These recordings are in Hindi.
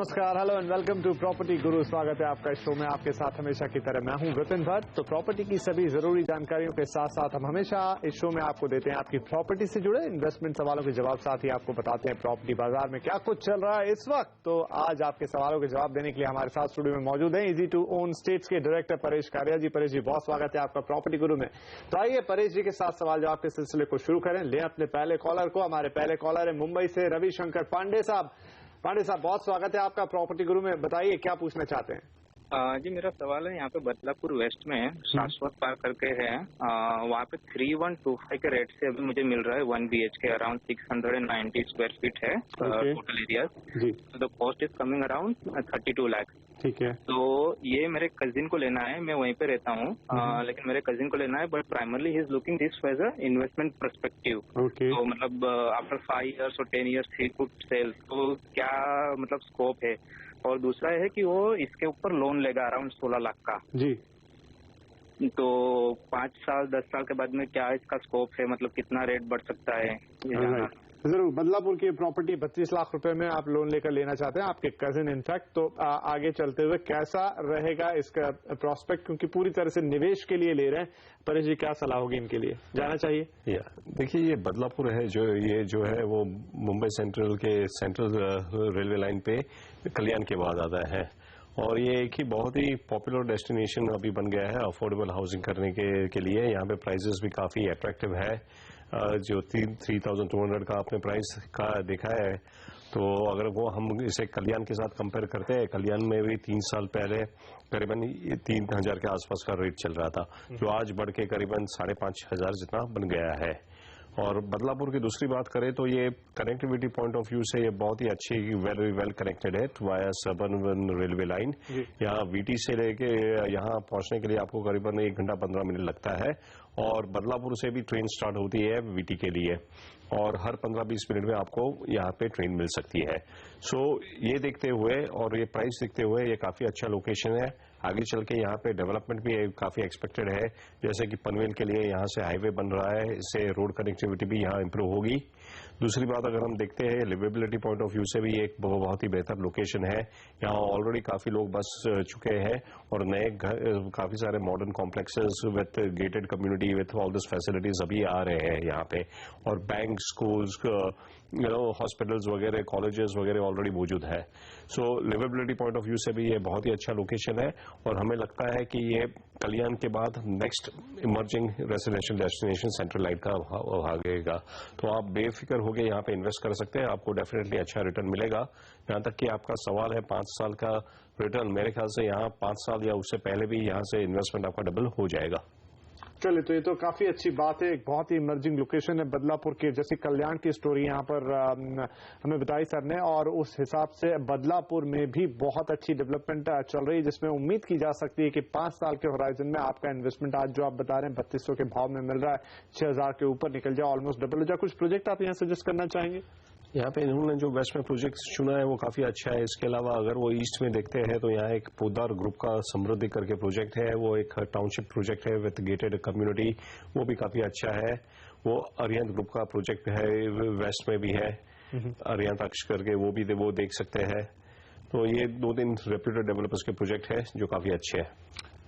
नमस्कार, hello and welcome to property guru. स्वागत है आपका इस शो में। आपके साथ हमेशा की तरह मैं हूं विपिन भट्ट। तो प्रॉपर्टी की सभी जरूरी जानकारियों के साथ साथ हम हमेशा इस शो में आपको देते हैं आपकी प्रॉपर्टी से जुड़े इन्वेस्टमेंट सवालों के जवाब, साथ ही आपको बताते हैं प्रॉपर्टी बाजार में क्या कुछ चल रहा है इस वक्त। तो आज आपके सवालों के जवाब देने के लिए हमारे साथ स्टूडियो में मौजूद है इजी टू ओन स्टेट्स के डायरेक्टर परेश कारिया जी। परेश जी, बहुत स्वागत है आपका प्रॉपर्टी गुरु में। तो आइए परेश जी के साथ सवाल जवाब के सिलसिले को शुरू करें। ले अपने पहले कॉलर को। हमारे पहले कॉलर है मुंबई से रविशंकर पांडे साहब। पांडे साहब, बहुत स्वागत है आपका प्रॉपर्टी गुरु में। बताइए क्या पूछना चाहते हैं। जी, मेरा सवाल है, यहाँ पे बदलापुर वेस्ट में शाश्वत पार्क करके है, वहाँ पे 3125 के रेट से अभी मुझे मिल रहा है 1 BHK अराउंड 690 स्क्वायर फीट है टोटल एरिया। तो the cost is coming around 32 lakh. ठीक है। तो ये मेरे कजिन को लेना है, मैं वहीं पे रहता हूँ, लेकिन मेरे कजिन को लेना है, but primarily he is looking this as a investment perspective. तो मतलब आफ्टर 5 years और 10 years ही कुड सेल, तो क्या मतलब स्कोप है। और दूसरा है कि वो इसके ऊपर लोन लेगा अराउंड 16 लाख का जी। तो 5 साल 10 साल के बाद में क्या इसका स्कोप है, मतलब कितना रेट बढ़ सकता है। जरूर। बदलापुर की प्रॉपर्टी 32 लाख रुपए में आप लोन लेकर लेना चाहते हैं, आपके कजिन इनफैक्ट। तो आगे चलते हुए कैसा रहेगा इसका प्रोस्पेक्ट, क्योंकि पूरी तरह से निवेश के लिए ले रहे हैं। परेश जी, क्या सलाह होगी इनके लिए, जाना चाहिए? देखिए, ये बदलापुर है जो है वो मुंबई सेंट्रल के सेंट्रल रेलवे लाइन पे कल्याण के बाद आता है, और ये एक ही बहुत ही पॉपुलर डेस्टिनेशन अभी बन गया है अफोर्डेबल हाउसिंग करने के लिए। यहाँ पे प्राइसेस भी काफी अट्रैक्टिव है। जो 3200 का आपने प्राइस का देखा है, तो अगर वो हम इसे कल्याण के साथ कंपेयर करते हैं, कल्याण में भी 3 साल पहले करीबन 3000 के आसपास का रेट चल रहा था, जो आज बढ़ के करीबन 5500 जितना बन गया है। और बदलापुर की दूसरी बात करें तो ये कनेक्टिविटी पॉइंट ऑफ व्यू से ये बहुत ही अच्छी वेल कनेक्टेड है वाया सबर्बन रेलवे लाइन। यहाँ वीटी से लेके यहाँ पहुंचने के लिए आपको करीबन 1 घंटा 15 मिनट लगता है, और बदलापुर से भी ट्रेन स्टार्ट होती है वीटी के लिए, और हर 15-20 मिनट में आपको यहाँ पे ट्रेन मिल सकती है। सो ये देखते हुए और ये प्राइस देखते हुए ये काफी अच्छा लोकेशन है। आगे चल के यहाँ पे डेवलपमेंट भी काफी एक्सपेक्टेड है, जैसे कि पनवेल के लिए यहाँ से हाईवे बन रहा है, इससे रोड कनेक्टिविटी भी यहाँ इंप्रूव होगी। दूसरी बात, अगर हम देखते हैं लिवेबिलिटी पॉइंट ऑफ व्यू से भी एक बहुत ही बेहतर लोकेशन है। यहाँ ऑलरेडी काफी लोग बस चुके हैं, और नए काफी सारे modern complexes with gated community with all this facilities अभी आ रहे हैं यहाँ पे, और बैंक, स्कूल्स, हॉस्पिटल्स वगैरह, कॉलेजेस वगैरह ऑलरेडी मौजूद है। सो लिवेबिलिटी पॉइंट ऑफ व्यू से भी ये बहुत ही अच्छा लोकेशन है, और हमें लगता है कि ये कल्याण के बाद next emerging residential destination central line का भागेगा। तो आप बेफिक्र होकर यहाँ पे इन्वेस्ट कर सकते हैं, आपको डेफिनेटली अच्छा रिटर्न मिलेगा। यहाँ तक कि आपका सवाल है 5 साल का रिटर्न, मेरे ख्याल से यहाँ 5 साल या उससे पहले भी यहाँ से इन्वेस्टमेंट आपका डबल हो जाएगा। चलिए, तो ये तो काफी अच्छी बात है। एक बहुत ही इमर्जिंग लोकेशन है बदलापुर की, जैसे कल्याण की स्टोरी यहाँ पर हमें बताई सर ने, और उस हिसाब से बदलापुर में भी बहुत अच्छी डेवलपमेंट चल रही है, जिसमें उम्मीद की जा सकती है कि 5 साल के होराइजन में आपका इन्वेस्टमेंट आज जो आप बता रहे हैं 3200 के भाव में मिल रहा है, 6000 के ऊपर निकल जाए, ऑलमोस्ट डबल हो जाए। कुछ प्रोजेक्ट आप यहाँ सजेस्ट करना चाहेंगे? यहाँ पे इन्होंने जो वेस्ट में प्रोजेक्ट चुना है वो काफी अच्छा है। इसके अलावा अगर वो ईस्ट में देखते हैं तो यहाँ एक पोदार ग्रुप का समृद्धि करके प्रोजेक्ट है, वो एक टाउनशिप प्रोजेक्ट है विद गेटेड कम्युनिटी, वो भी काफी अच्छा है। वो अरिहंत ग्रुप का प्रोजेक्ट है, वेस्ट में भी है, अरिहंत अक्ष करके, वो देख सकते हैं। तो ये 2-3 रेप्यूटेड डेवलपर्स के प्रोजेक्ट है जो काफी अच्छे हैं।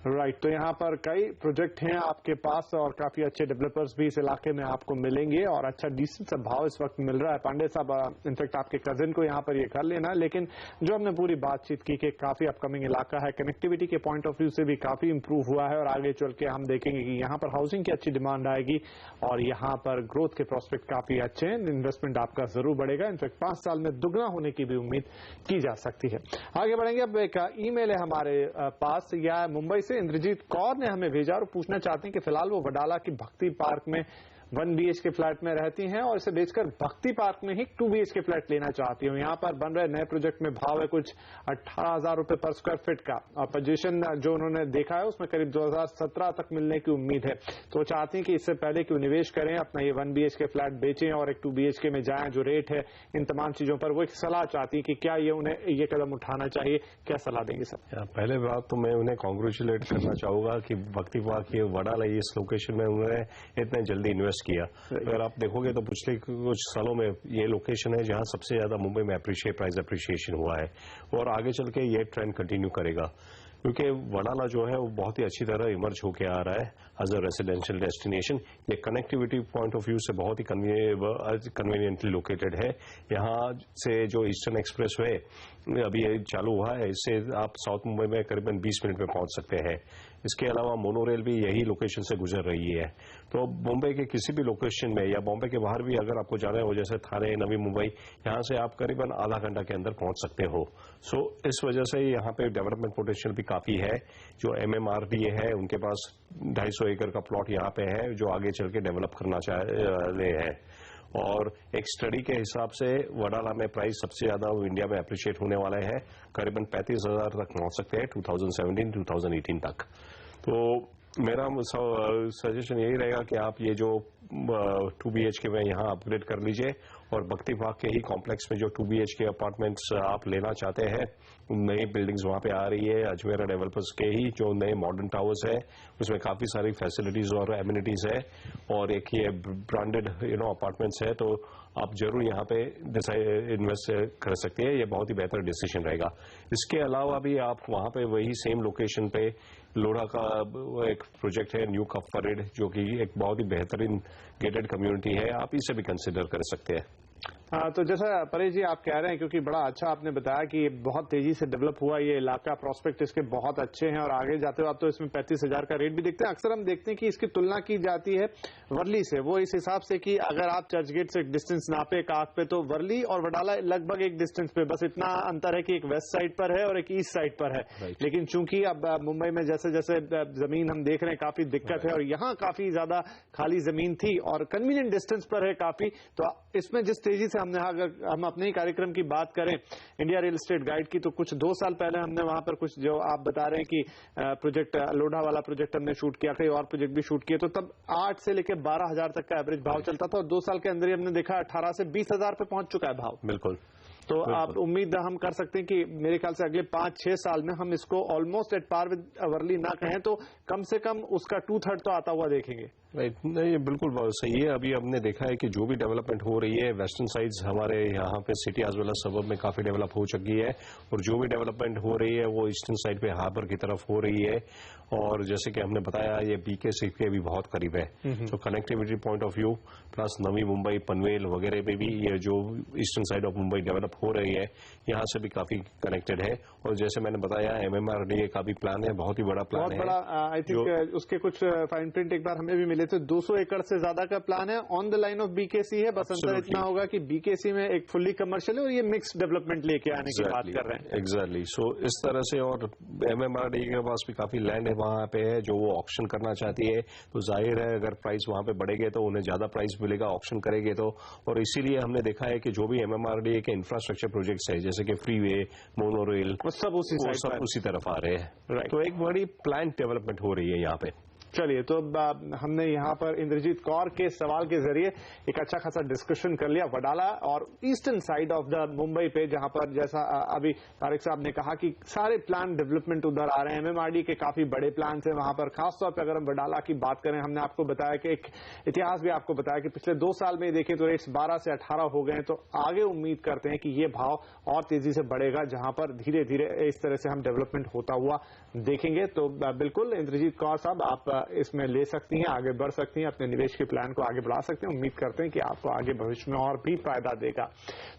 राइट। तो यहाँ पर कई प्रोजेक्ट हैं आपके पास, और काफी अच्छे डेवलपर्स भी इस इलाके में आपको मिलेंगे, और अच्छा डिसेंट सा भाव इस वक्त मिल रहा है। पांडे साहब, इनफैक्ट आपके कजिन को यहाँ पर ये कर लेना, लेकिन जो हमने पूरी बातचीत की कि काफी अपकमिंग इलाका है, कनेक्टिविटी के पॉइंट ऑफ व्यू से भी काफी इंप्रूव हुआ है, और आगे चल के हम देखेंगे कि यहाँ पर हाउसिंग की अच्छी डिमांड आएगी, और यहाँ पर ग्रोथ के प्रोस्पेक्ट काफी अच्छे हैं। इन्वेस्टमेंट आपका जरूर बढ़ेगा, इनफैक्ट 5 साल में दुगना होने की भी उम्मीद की जा सकती है। आगे बढ़ेंगे। अब एक ईमेल है हमारे पास, या मुंबई से इंद्रजीत कौर ने हमें भेजा, और पूछना चाहते हैं कि फिलहाल वो वडाला की भक्ति पार्क में 1 BHK फ्लैट में रहती हैं, और इसे बेचकर भक्ति पार्क में ही 2 BHK फ्लैट लेना चाहती हूँ। यहाँ पर बन रहे नए प्रोजेक्ट में भाव है कुछ 18,000 रुपए पर स्क्वायर फीट का, और पोजीशन जो उन्होंने देखा है उसमें करीब 2017 तक मिलने की उम्मीद है। तो वो चाहती हैं कि इससे पहले कि निवेश करें, अपना ये 1 BHK फ्लैट बेचें और एक 2 BHK में जाएं। जो रेट है, इन तमाम चीजों पर वो एक सलाह चाहती है कि क्या ये उन्हें ये कदम उठाना चाहिए, क्या सलाह देंगे सर? पहले बात तो मैं उन्हें कॉन्ग्रेचुलेट करना चाहूंगा कि भक्ति पार्क ये वडाला इस लोकेशन में उन्होंने इतने जल्दी इन्वेस्ट किया। अगर आप देखोगे तो पिछले कुछ सालों में ये लोकेशन है जहां सबसे ज्यादा मुंबई में प्राइस अप्रिशिएशन हुआ है और आगे चल के ये ट्रेंड कंटिन्यू करेगा, क्योंकि वडाला जो है वो बहुत ही अच्छी तरह इमर्ज होके आ रहा है एज अ रेसिडेंशियल डेस्टिनेशन। ये कनेक्टिविटी पॉइंट ऑफ व्यू से बहुत ही कन्वीनियंटली लोकेटेड है। यहाँ से जो ईस्टर्न एक्सप्रेस वे अभी चालू हुआ है, इससे आप साउथ मुंबई में करीबन 20 मिनट में पहुंच सकते हैं। इसके अलावा मोनोरेल भी यही लोकेशन से गुजर रही है। तो मुंबई के किसी भी लोकेशन में या बॉम्बे के बाहर भी अगर आपको जाना हो, जैसे थाने, नवी मुंबई, यहाँ से आप करीबन आधा घंटा के अंदर पहुंच सकते हो। सो इस वजह से यहाँ पे डेवलपमेंट पोटेंशियल भी काफी है। जो MMRDA है उनके पास 250 एकड़ का प्लॉट यहाँ पे है जो आगे चल के डेवलप करना चाह रहे हैं। और एक स्टडी के हिसाब से वडाला में प्राइस सबसे ज्यादा इंडिया में अप्रिशिएट होने वाला है, करीबन 35,000 तक पहुंच सकते हैं 2017-2018 तक। तो मेरा सजेशन यही रहेगा कि आप ये जो 2 BHK में यहाँ अपग्रेड कर लीजिए और भक्ति बाग के ही कॉम्प्लेक्स में जो 2 BHK अपार्टमेंट्स आप लेना चाहते हैं, नई बिल्डिंग्स वहां पे आ रही है अजमेरा डेवलपर्स के ही जो नए मॉडर्न टावर्स है, उसमें काफी सारी फैसिलिटीज और एमिनिटीज है और एक ये ब्रांडेड अपार्टमेंट्स है। तो आप जरूर यहाँ पे इन्वेस्ट कर सकते हैं, ये बहुत ही बेहतर डिसीजन रहेगा। इसके अलावा भी आप वहां पे वही सेम लोकेशन पे लोढ़ा का एक प्रोजेक्ट है न्यू कफरेड, जो कि एक बहुत ही बेहतरीन गेटेड कम्युनिटी है, आप इसे भी कंसिडर कर सकते हैं। हाँ, तो जैसा परेश जी आप कह रहे हैं, क्योंकि बड़ा अच्छा आपने बताया कि बहुत तेजी से डेवलप हुआ ये इलाका, प्रोस्पेक्ट इसके बहुत अच्छे हैं और आगे जाते हुए आप तो इसमें 35,000 का रेट भी देखते हैं। अक्सर हम देखते हैं कि इसकी तुलना की जाती है वर्ली से, वो इस हिसाब से कि अगर आप चर्चगेट से डिस्टेंस नापे काक पे तो वर्ली और वडाला लगभग एक डिस्टेंस पे, बस इतना अंतर है कि एक वेस्ट साइड पर है और एक ईस्ट साइड पर है। लेकिन चूंकि अब मुंबई में जैसे जैसे जमीन हम देख रहे हैं काफी दिक्कत है और यहाँ काफी ज्यादा खाली जमीन थी और कन्वीनियंट डिस्टेंस पर है काफी, तो इसमें जिस तेजी से हमने, अगर हम अपने ही कार्यक्रम की बात करें इंडिया रियल एस्टेट गाइड की, तो कुछ 2 साल पहले हमने वहां पर कुछ जो आप बता रहे हैं कि प्रोजेक्ट लोढ़ा वाला प्रोजेक्ट हमने शूट किया, कई और प्रोजेक्ट भी शूट किए, तो तब 8 से लेकर 12,000 तक का एवरेज भाव चलता था और 2 साल के अंदर ही हमने देखा 18 से 20,000 पे पहुंच चुका है भाव। बिल्कुल। तो आप उम्मीद हम कर सकते हैं कि मेरे ख्याल से अगले 5-6 साल में हम इसको almost at par with Worli ना कहें तो कम से कम उसका 2/3 तो आता हुआ देखेंगे। नहीं, बिल्कुल बहुत सही है। अभी हमने देखा है कि जो भी डेवलपमेंट हो रही है वेस्टर्न साइड्स हमारे यहाँ पे city as well as suburb में काफी डेवलप हो चुकी है और जो भी डेवलपमेंट हो रही है वो ईस्टर्न साइड पे हार्बर की तरफ हो रही है और जैसे कि हमने बताया ये BKC के भी बहुत करीब है। तो connectivity point of view plus Navi Mumbai, Panvel वगैरह में भी ये जो eastern side of Mumbai develop हो रही है यहाँ से भी काफी कनेक्टेड है। और जैसे मैंने बताया MMRDA का भी प्लान है, बहुत ही बड़ा प्लान है, बहुत बड़ा। आई थिंक उसके कुछ फाइन प्रिंट एक बार हमें भी मिले थे, 200 एकड़ से ज्यादा का प्लान है, on the line of BKC है। बस अंतर इतना होगा कि BKC में एक फुल्ली कमर्शियल है और ये मिक्स डेवलपमेंट लेके आने की बात कर रहे हैं। एग्जैक्टली। सो इस तरह से, और MMRDA के पास भी काफी लैंड है वहां पे है जो वो ऑक्शन करना चाहती है, तो जाहिर है अगर प्राइस वहां पे बढ़ेगा तो उन्हें ज्यादा प्राइस मिलेगा ऑक्शन करेंगे तो। और इसीलिए हमने देखा है कि जो भी MMRDA के इंफ्रास्ट्रक्चर प्रोजेक्ट्स है जैसे कि फ्रीवे, मोनोरेल, सब उसी तरफ आ रहे हैं। तो एक बड़ी प्लान डेवलपमेंट हो रही है यहाँ पे। चलिए, तो हमने यहाँ पर इंद्रजीत कौर के सवाल के जरिए एक अच्छा खासा डिस्कशन कर लिया वडाला और eastern side of the Mumbai पे, जहां पर जैसा अभी तारिक साहब ने कहा कि सारे प्लान डेवलपमेंट उधर आ रहे हैं। MMRDA के काफी बड़े प्लान है वहां पर, खासतौर पर अगर हम वडाला की बात करें, हमने आपको बताया कि एक इतिहास भी आपको बताया कि पिछले 2 साल में देखें तो रेट्स 12 से 18 हो गए, तो आगे उम्मीद करते हैं कि ये भाव और तेजी से बढ़ेगा, जहां पर धीरे धीरे इस तरह से हम डेवलपमेंट होता हुआ देखेंगे। तो बिल्कुल इंद्रजीत कौर साहब आप इसमें ले सकती हैं, आगे बढ़ सकती हैं, अपने निवेश के प्लान को आगे बढ़ा सकते हैं। उम्मीद करते हैं कि आपको आगे भविष्य में और भी फायदा देगा।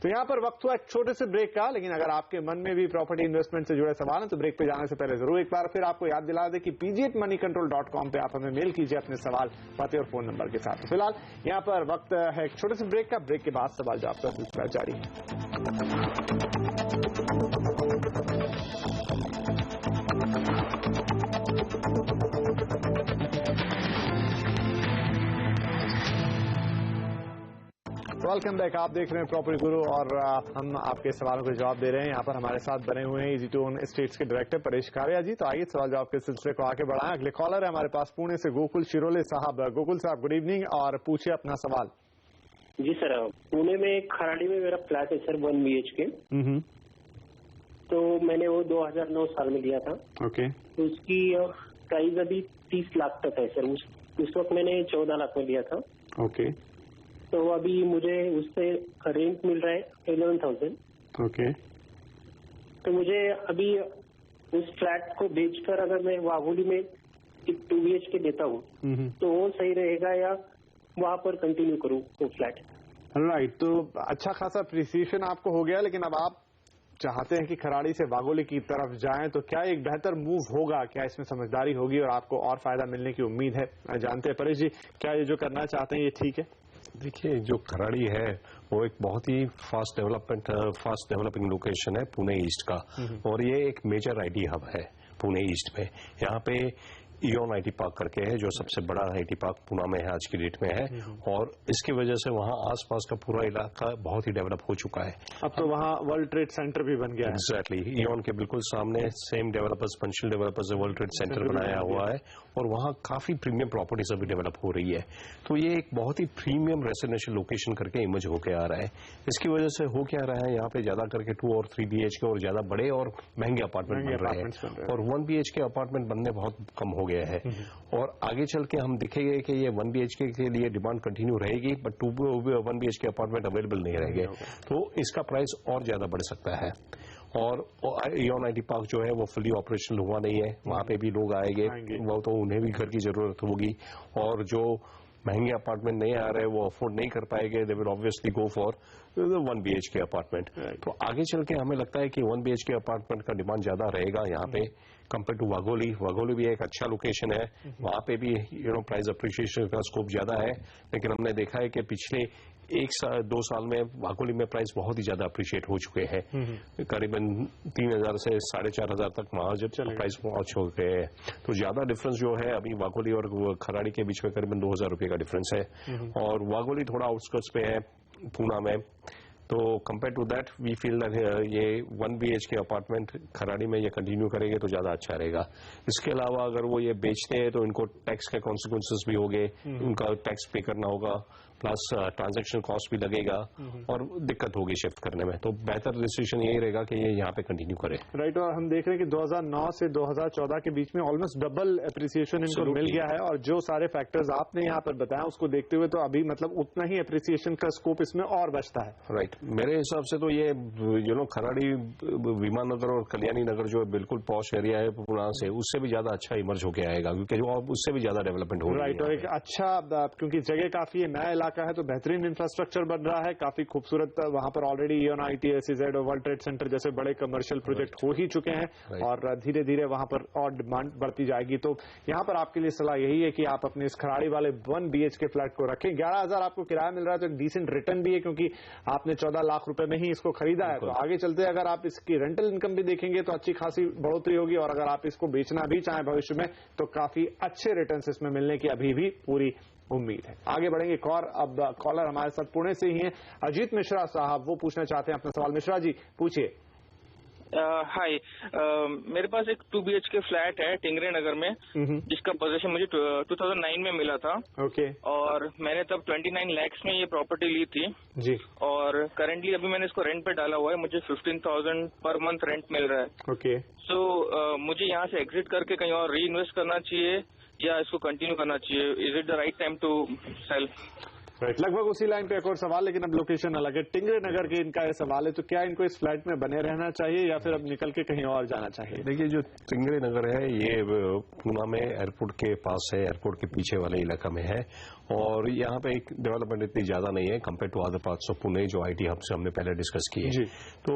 तो यहाँ पर वक्त हुआ एक छोटे से ब्रेक का, लेकिन अगर आपके मन में भी प्रॉपर्टी इन्वेस्टमेंट से जुड़े सवाल हैं तो ब्रेक पे जाने से पहले जरूर एक बार फिर आपको याद दिला दें कि pg@moneycontrol.com पे आप हमें मेल कीजिए अपने सवाल, बातें और फोन नंबर के साथ। तो फिलहाल यहाँ पर वक्त है एक छोटे से ब्रेक का, ब्रेक के बाद सवाल जवाब का सिलसिला जारी है। वेलकम बैक, आप देख रहे हैं प्रॉपर्टी गुरु और हम आपके सवालों के जवाब दे रहे हैं। यहाँ पर हमारे साथ बने हुए हैं EZ2 ओन एस्टेट्स के डायरेक्टर परेश कारिया जी। तो आइए सवाल जवाब के सिलसिले को आगे बढ़ाएं। अगले कॉलर है हमारे पास पुणे से गोकुल शिरोले साहब। गोकुल साहब गुड इवनिंग और पूछिए अपना सवाल। जी सर, पुणे में खराड़ी में मेरा फ्लैट है सर 1 BHK। तो मैंने वो 2009 साल में लिया था। ओके। तो उसकी प्राइस अभी 30 लाख तक है सर। उस वक्त मैंने 14 लाख में लिया था। ओके। तो अभी मुझे उससे रेंट मिल रहा है 11,000। ओके। तो मुझे अभी उस फ्लैट को बेचकर अगर मैं वाघोली में 2 BHK देता हूँ तो वो सही रहेगा या वहां पर कंटिन्यू करूँ वो फ्लैट? राइट। तो अच्छा खासा अप्रिसिएशन आपको हो गया, लेकिन अब आप चाहते हैं कि खराड़ी से वाघोली की तरफ जाएं, तो क्या एक बेहतर मूव होगा? क्या इसमें समझदारी होगी और आपको और फायदा मिलने की उम्मीद है? जानते हैं परेश जी, क्या ये जो करना चाहते हैं ये ठीक है? देखिए, जो खराड़ी है वो एक बहुत ही फास्ट डेवलपिंग लोकेशन है पुणे ईस्ट का, और ये एक मेजर आईटी हब है पुणे ईस्ट में। यहाँ पे इओन आईटी पार्क करके है जो सबसे बड़ा आईटी पार्क पुणे में है आज की डेट में है, और इसकी वजह से वहाँ आसपास का पूरा इलाका बहुत ही डेवलप हो चुका है। अब तो वहाँ वर्ल्ड ट्रेड सेंटर भी बन गया है। एग्जैक्टली, इओन के बिल्कुल सामने सेम डेवलपर्स, पंचशील डेवलपर्स ने वर्ल्ड ट्रेड सेंटर बनाया हुआ है, और वहाँ काफी प्रीमियम प्रॉपर्टीज अभी डेवलप हो रही है। तो ये एक बहुत ही प्रीमियम रेसिडेंशियल लोकेशन करके इमेज होके आ रहा है। इसकी वजह से हो क्या रहा है, यहाँ पे ज्यादा करके 2 और 3 BHK और ज्यादा बड़े और महंगे अपार्टमेंट बन रहे हैं, और 1 BHK अपार्टमेंट बनने बहुत कम हो गया है। और आगे चल के हम दिखेंगे कि ये 1 BHK के लिए डिमांड कंटिन्यू रहेगी, बट 1 BHK अपार्टमेंट अवेलेबल नहीं रहेंगे, तो इसका प्राइस और ज्यादा बढ़ सकता है। और इओन आईटी पार्क जो है वो फुली ऑपरेशनल हुआ नहीं है, वहां पे भी लोग आएंगे, वो तो उन्हें भी घर की जरूरत होगी, और जो महंगे अपार्टमेंट नहीं आ रहे वो अफोर्ड नहीं कर पाएंगे, they will obviously go for 1 BHK apartment. तो आगे चल के हमें लगता है कि 1 BHK अपार्टमेंट का डिमांड ज्यादा रहेगा यहाँ पे कंपेयर टू वाघोली। वाघोली भी एक अच्छा लोकेशन है, वहां पे भी प्राइस अप्रिशिएशन का स्कोप ज्यादा है, लेकिन हमने देखा है कि पिछले 1-2 साल में वाघोली में प्राइस बहुत ही ज्यादा अप्रिशिएट हो चुके हैं, करीबन 3,000 से 4,500 तक वहां जब प्राइस पहुंच हो गए हैं। तो ज्यादा डिफरेंस जो है अभी वाघोली और खराड़ी के बीच में करीबन 2,000 रुपए का डिफरेंस है, और वाघोली थोड़ा आउटस्कर्ट्स पे है पूना में। तो compare to that we feel that ये 1 BHK अपार्टमेंट खराड़ी में ये कंटिन्यू करेंगे तो ज्यादा अच्छा रहेगा। इसके अलावा अगर वो ये बेचते हैं तो इनको टैक्स के कॉन्सिक्वेंसेस भी होंगे, उनका टैक्स पे करना होगा, प्लस ट्रांजैक्शन कॉस्ट भी लगेगा, और दिक्कत होगी शिफ्ट करने में। तो बेहतर डिसीजन यही रहेगा कि ये यहाँ पे कंटिन्यू करें। राइट। और हम देख रहे हैं कि 2009 से 2014 के बीच में ऑलमोस्ट डबल एप्रिसिएशन इनको मिल गया है, और जो सारे फैक्टर्स आपने यहाँ पर बताया उसको देखते हुए तो अभी मतलब उतना ही एप्रिसिएशन का स्कोप इसमें और बचता है। राइट। मेरे हिसाब से तो ये खराड़ी, विमान नगर और कल्याणी नगर जो बिल्कुल पॉश एरिया है पुणे से, उससे भी ज्यादा अच्छा इमर्ज होके आएगा, क्योंकि उससे भी ज्यादा डेवलपमेंट हो रही है। राइट। और एक अच्छा, क्योंकि जगह काफी है, नया इलाका है, तो बेहतरीन इंफ्रास्ट्रक्चर बन रहा है, काफी खूबसूरत। वहां पर ऑलरेडी इओन आईटी, SEZ और वर्ल्ड ट्रेड सेंटर जैसे बड़े कमर्शियल प्रोजेक्ट हो ही चुके हैं, और धीरे धीरे वहां पर और डिमांड बढ़ती जाएगी। तो यहाँ पर आपके लिए सलाह यही है कि आप अपने इस खराड़ी वाले 1 BHK फ्लैट को रखें। 11,000 आपको किराया मिल रहा है, तो एक डिसेंट रिटर्न भी है, क्योंकि आपने 14 लाख रुपए में ही इसको खरीदा है। तो आगे चलते अगर आप इसकी रेंटल इनकम भी देखेंगे तो अच्छी खासी बढ़ोतरी होगी, और अगर आप इसको बेचना भी चाहें भविष्य में तो काफी अच्छे रिटर्न्स इसमें मिलने की अभी भी पूरी उम्मीद है। आगे बढ़ेंगे एक और अब कॉलर हमारे साथ पुणे से ही हैं, अजीत मिश्रा साहब, वो पूछना चाहते हैं अपना सवाल। मिश्रा जी पूछिए। हाय, मेरे पास एक 2 BHK फ्लैट है टिंगरे नगर में, जिसका पोजीशन मुझे 2009 में मिला था। ओके। और मैंने तब 29 लाख में ये प्रॉपर्टी ली थी जी, और करंटली अभी मैंने इसको रेंट पे डाला हुआ है, मुझे 15,000 पर मंथ रेंट मिल रहा है। ओके। सो मुझे यहाँ से एग्जिट करके कहीं और री इन्वेस्ट करना चाहिए या इसको कंटिन्यू करना चाहिए? Is it the right time to sell? Right. लगभग उसी लाइन पे एक और सवाल, लेकिन अब लोकेशन अलग है। टिंगरे नगर के इनका ये सवाल है, तो क्या इनको इस फ्लैट में बने रहना चाहिए या फिर अब निकल के कहीं और जाना चाहिए? देखिए, जो टिंगरे नगर है ये पुणे में एयरपोर्ट के पास है, एयरपोर्ट के पीछे वाले इलाका में है, और यहाँ पे एक डेवलपमेंट इतनी ज्यादा नहीं है compare to other parts of Pune जो आईटी हब से हमने पहले डिस्कस की है। तो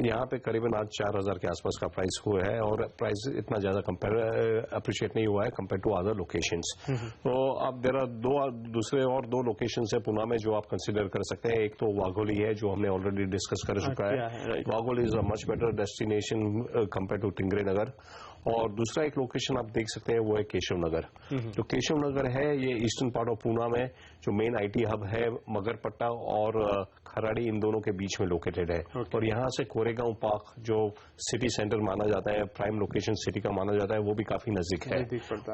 यहाँ पे करीबन आज 4,000 के आसपास का प्राइस हुआ है, और प्राइस इतना ज्यादा अप्रिशिएट नहीं हुआ है कंपेयर टू अदर लोकेशंस। तो अब देयर आर दूसरे और 2 लोकेशन है पुणे में जो आप कंसिडर कर सकते हैं। एक तो वाघोली है जो हमने ऑलरेडी डिस्कस कर चुका है। Wagholi is a much better destination compare to Tingre Nagar. और दूसरा एक लोकेशन आप देख सकते हैं वो है केशव नगर। जो केशव नगर है ये ईस्टर्न पार्ट ऑफ पुणे में जो मेन आईटी हब है, मगरपट्टा और खराड़ी इन दोनों के बीच में लोकेटेड है। और यहाँ से कोरेगांव पार्क जो सिटी सेंटर माना जाता है, प्राइम लोकेशन सिटी का माना जाता है, वो भी काफी नजदीक है।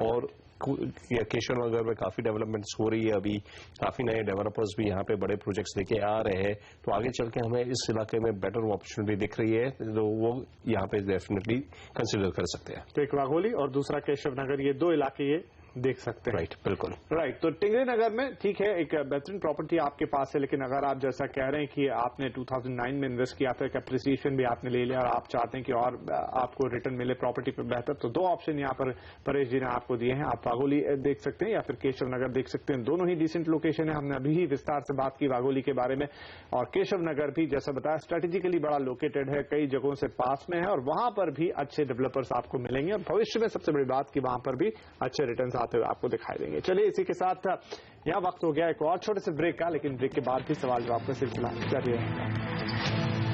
और केशव नगर में काफी डेवलपमेंट्स हो रही है, अभी काफी नए डेवलपर्स भी यहाँ पे बड़े प्रोजेक्ट्स लेके आ रहे हैं। तो आगे चल के हमें इस इलाके में बेटर अपॉर्चुनिटी दिख रही है, तो वो यहाँ पे डेफिनेटली कंसिडर कर सकते हैं। तो एक वाघोली और दूसरा केशव नगर, ये 2 इलाके ये देख सकते हैं। राइट, बिल्कुल राइट। तो टिंगरे नगर में ठीक है, एक बेहतरीन प्रॉपर्टी आपके पास है, लेकिन अगर आप जैसा कह रहे हैं कि आपने 2009 में इन्वेस्ट किया था, एप्रिसिएशन भी आपने ले लिया और आप चाहते हैं कि और आपको रिटर्न मिले प्रॉपर्टी पे बेहतर, तो दो ऑप्शन यहाँ पर परेश जी ने आपको दिए हैं। आप वाघोली देख सकते हैं या फिर केशव नगर देख सकते हैं। दोनों ही डिसेंट लोकेशन है। हमने अभी ही विस्तार से बात की वाघोली के बारे में, और केशव नगर भी जैसा बताया स्ट्रेटेजिकली बड़ा लोकेटेड है, कई जगहों से पास में है और वहां पर भी अच्छे डेवलपर्स आपको मिलेंगे और भविष्य में सबसे बड़ी बात कि वहां पर भी अच्छे रिटर्न्स आते हुए आपको दिखाई देंगे। चलिए इसी के साथ यहाँ वक्त हो गया एक और छोटे से ब्रेक का, लेकिन ब्रेक के बाद भी सवाल जवाब का सिलसिला जारी रहेगा।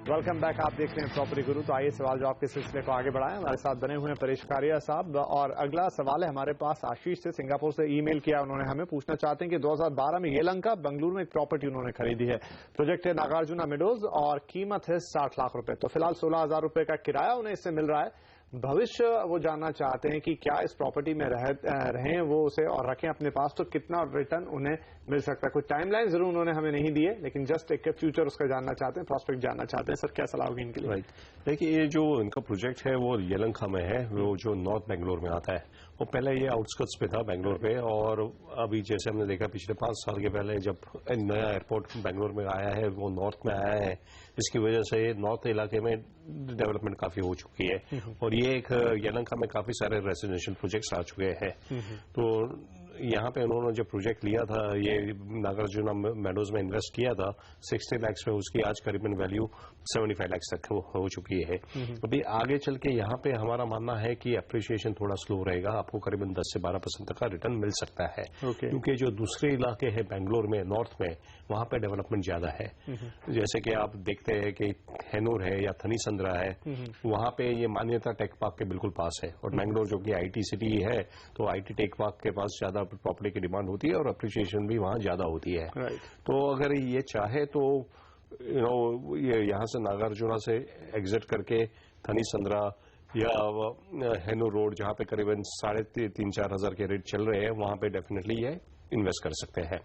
Welcome back. आप देख रहे हैं प्रॉपर्टी गुरु। तो आइए सवाल जवाब के सिलसिले को आगे बढ़ाएं। हमारे साथ बने हुए हैं परेश कारिया साहब, और अगला सवाल है हमारे पास आशीष से, सिंगापुर से ईमेल किया उन्होंने हमें। पूछना चाहते हैं कि 2012 में येलंका बेंगलुरु में एक प्रॉपर्टी उन्होंने खरीदी है। प्रोजेक्ट है नागार्जुना मेडोज और कीमत है 60 लाख रुपए। तो फिलहाल 16,000 रुपए का किराया उन्हें इससे मिल रहा है। भविष्य वो जानना चाहते हैं कि क्या इस प्रॉपर्टी में रहें वो उसे और रखें अपने पास, तो कितना रिटर्न उन्हें मिल सकता है। कोई टाइमलाइन जरूर उन्होंने हमें नहीं दी है, लेकिन जस्ट एक फ्यूचर उसका जानना चाहते हैं, प्रॉस्पेक्ट जानना चाहते हैं। सर क्या सलाह होगी इनके लिए? राइट, देखिए ये जो इनका प्रोजेक्ट है वो येलंका में है, वो जो नॉर्थ बेंगलोर में आता है। वो पहले ये आउटस्कर्ट्स पे था बेंगलोर पे, और अभी जैसे हमने देखा पिछले 5 साल के पहले जब नया एयरपोर्ट बेंगलोर में आया है, वो नॉर्थ में आया है, इसकी वजह से नॉर्थ इलाके में डेवलपमेंट काफी हो चुकी है। और ये एक येलंका में काफी सारे रेजिडेंशियल प्रोजेक्ट्स आ चुके हैं। तो यहाँ पे उन्होंने जो प्रोजेक्ट लिया था, ये नागार्जुना मेडोज में इन्वेस्ट किया था 60 लाख में, उसकी आज करीबन वैल्यू 75 लाख तक हो चुकी है। अभी आगे चल के यहाँ पे हमारा मानना है कि अप्रिसिएशन थोड़ा स्लो रहेगा, आपको करीबन 10 से 12% तक का रिटर्न मिल सकता है। क्योंकि जो दूसरे इलाके हैं बेंगलोर में नॉर्थ में, वहां पे डेवलपमेंट ज्यादा है। जैसे कि आप देखते हैं कि हेनूर है या थनीसंद्रा है, वहां पे ये मान्यता टेक पार्क के बिल्कुल पास है, और बेंगलोर जो कि आईटी सिटी है, तो आईटी टेक पार्क के पास ज्यादा प्रॉपर्टी की डिमांड होती है और अप्रिसिएशन भी वहां ज्यादा होती है। तो अगर ये चाहे तो ये यहाँ से नागार्जुना से एग्जिट करके थनीसंद्रा या हेनू रोड, जहाँ पे करीबन 3,500-4 हजार के रेट चल रहे हैं, वहां पे डेफिनेटली ये इन्वेस्ट कर सकते हैं।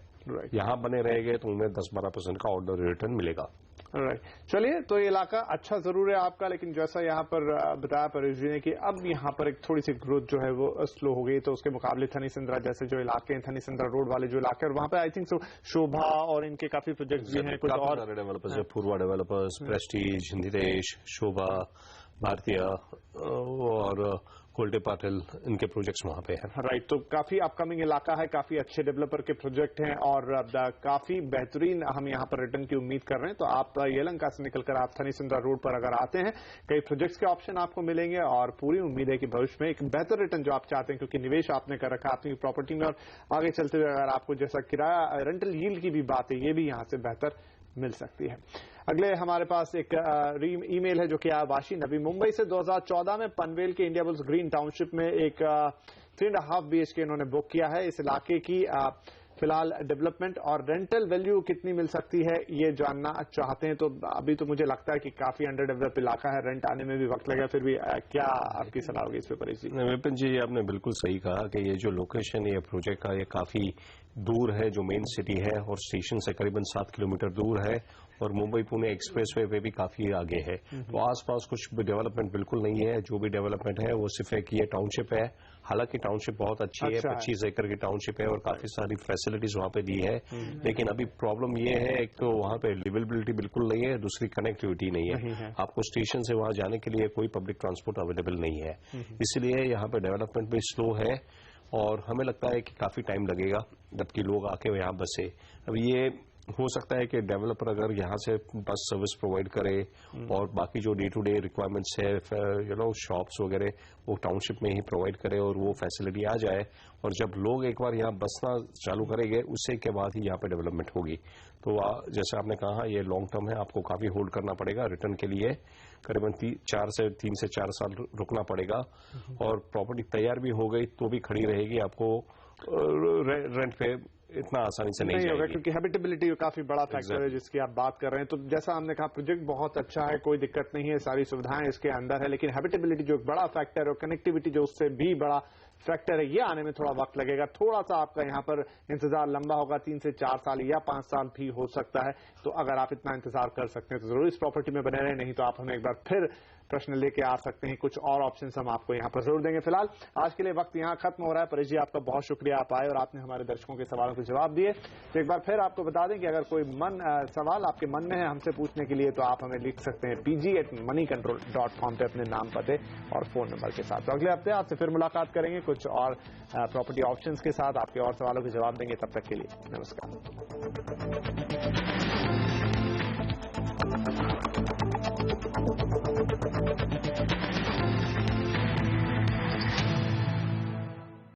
यहाँ बने रहेंगे तो उन्हें 10-12% का ऑर्डर रिटर्न मिलेगा। राइट, चलिए तो ये इलाका अच्छा जरूर है आपका, लेकिन जैसा यहाँ पर बताया परेश जी ने कि अब यहाँ पर एक थोड़ी सी ग्रोथ जो है वो स्लो हो गई, तो उसके मुकाबले थनीसंद्रा जैसे जो इलाके हैं, थनीसंद्रा रोड वाले जो इलाके, और वहाँ पे आई थिंक शोभा और इनके काफी प्रोजेक्ट्स भी हैं, कुछ और डेवलपर्स है, पूर्वा डेवलपर्स, प्रेस्टीज, नितेश, शोभा, भारतीय और कोल्टे पाटिल, इनके प्रोजेक्ट्स वहां पे हैं। राइट, तो काफी अपकमिंग इलाका है, काफी अच्छे डेवलपर के प्रोजेक्ट हैं और काफी बेहतरीन हम यहाँ पर रिटर्न की उम्मीद कर रहे हैं। तो आप येलंका से निकलकर आप थनीसंद्रा रोड पर अगर आते हैं, कई प्रोजेक्ट्स के ऑप्शन आपको मिलेंगे और पूरी उम्मीद है कि भविष्य में एक बेहतर रिटर्न जो आप चाहते हैं, क्योंकि निवेश आपने कर रखा अपनी प्रॉपर्टी में, और आगे चलते हुए अगर आपको जैसा किराया रेंटल यील्ड की भी बात है, ये भी यहाँ से बेहतर मिल सकती है। अगले हमारे पास एक ईमेल है जो कि वाशी नबी मुंबई से 2014 में पनवेल के इंडियाबुल्स ग्रीन टाउनशिप में एक 3.5 BHK इन्होंने बुक किया है। इस इलाके की फिलहाल डेवलपमेंट और रेंटल वैल्यू कितनी मिल सकती है ये जानना चाहते हैं। तो अभी तो मुझे लगता है कि काफी अंडर डेवलप इलाका है, रेंट आने में भी वक्त लगेगा, फिर भी क्या आपकी सलाह होगी इस पे परेश जी? विपिन जी, आपने बिल्कुल सही कहा कि ये जो लोकेशन है प्रोजेक्ट का, ये काफी दूर है, जो मेन सिटी है और स्टेशन से करीबन 7 किलोमीटर दूर है, और मुंबई पुणे एक्सप्रेसवे पे भी काफी आगे है। तो आसपास कुछ भी डेवलपमेंट बिल्कुल नहीं है, जो भी डेवलपमेंट है वो सिर्फ एक ये टाउनशिप है। हालांकि टाउनशिप बहुत अच्छी है, 25 एकड़ की टाउनशिप है और काफी सारी फैसिलिटीज वहां पे दी है, लेकिन अभी प्रॉब्लम ये है, एक तो वहां पे लिवेबिलिटी बिल्कुल नहीं है, दूसरी कनेक्टिविटी नहीं है। आपको स्टेशन से वहां जाने के लिए कोई पब्लिक ट्रांसपोर्ट अवेलेबल नहीं है, इसलिए यहाँ पे डेवलपमेंट भी स्लो है और हमें लगता है कि काफी टाइम लगेगा जबकि लोग आके यहाँ बसे। अब ये हो सकता है कि डेवलपर अगर यहाँ से बस सर्विस प्रोवाइड करे और बाकी जो डे टू डे रिक्वायरमेंट्स है, शॉप्स वगैरह, वो टाउनशिप में ही प्रोवाइड करे और वो फैसिलिटी आ जाए, और जब लोग एक बार यहाँ बसना चालू करेंगे उससे के बाद ही यहाँ पे डेवलपमेंट होगी। तो जैसे आपने कहा, ये लॉन्ग टर्म है, आपको काफी होल्ड करना पड़ेगा रिटर्न के लिए, करीबन 3 से 4 साल रुकना पड़ेगा, और प्रॉपर्टी तैयार भी हो गई तो भी खड़ी रहेगी, आपको रेंट पे इतना आसानी से नहीं होगा, क्योंकि हैबिटेबिलिटी काफी बड़ा फैक्टर है जिसकी आप बात कर रहे हैं। तो जैसा हमने कहा, प्रोजेक्ट बहुत अच्छा है, कोई दिक्कत नहीं है, सारी सुविधाएं इसके अंदर है, लेकिन हैबिटेबिलिटी जो एक बड़ा फैक्टर है और कनेक्टिविटी जो उससे भी बड़ा फैक्टर है, ये आने में थोड़ा वक्त लगेगा। थोड़ा सा आपका यहाँ पर इंतजार लंबा होगा, 3 से 4 साल या 5 साल भी हो सकता है। तो अगर आप इतना इंतजार कर सकते हैं तो जरूर इस प्रॉपर्टी में बने रहे, नहीं तो आप हमें एक बार फिर प्रश्न लेके आ सकते हैं, कुछ और ऑप्शंस हम आपको यहाँ पर जरूर देंगे। फिलहाल आज के लिए वक्त यहाँ खत्म हो रहा है। परेश जी, आपका बहुत शुक्रिया, आप आए और आपने हमारे दर्शकों के सवालों के जवाब दिए। तो एक बार फिर आपको बता दें कि अगर कोई सवाल आपके मन में है हमसे पूछने के लिए, तो आप हमें लिख सकते हैं pg@moneycontrol.com पे अपने नाम, पते और फोन नंबर के साथ। तो अगले हफ्ते आपसे फिर मुलाकात करेंगे कुछ और प्रॉपर्टी ऑप्शंस के साथ, आपके और सवालों के जवाब देंगे। तब तक के लिए नमस्कार।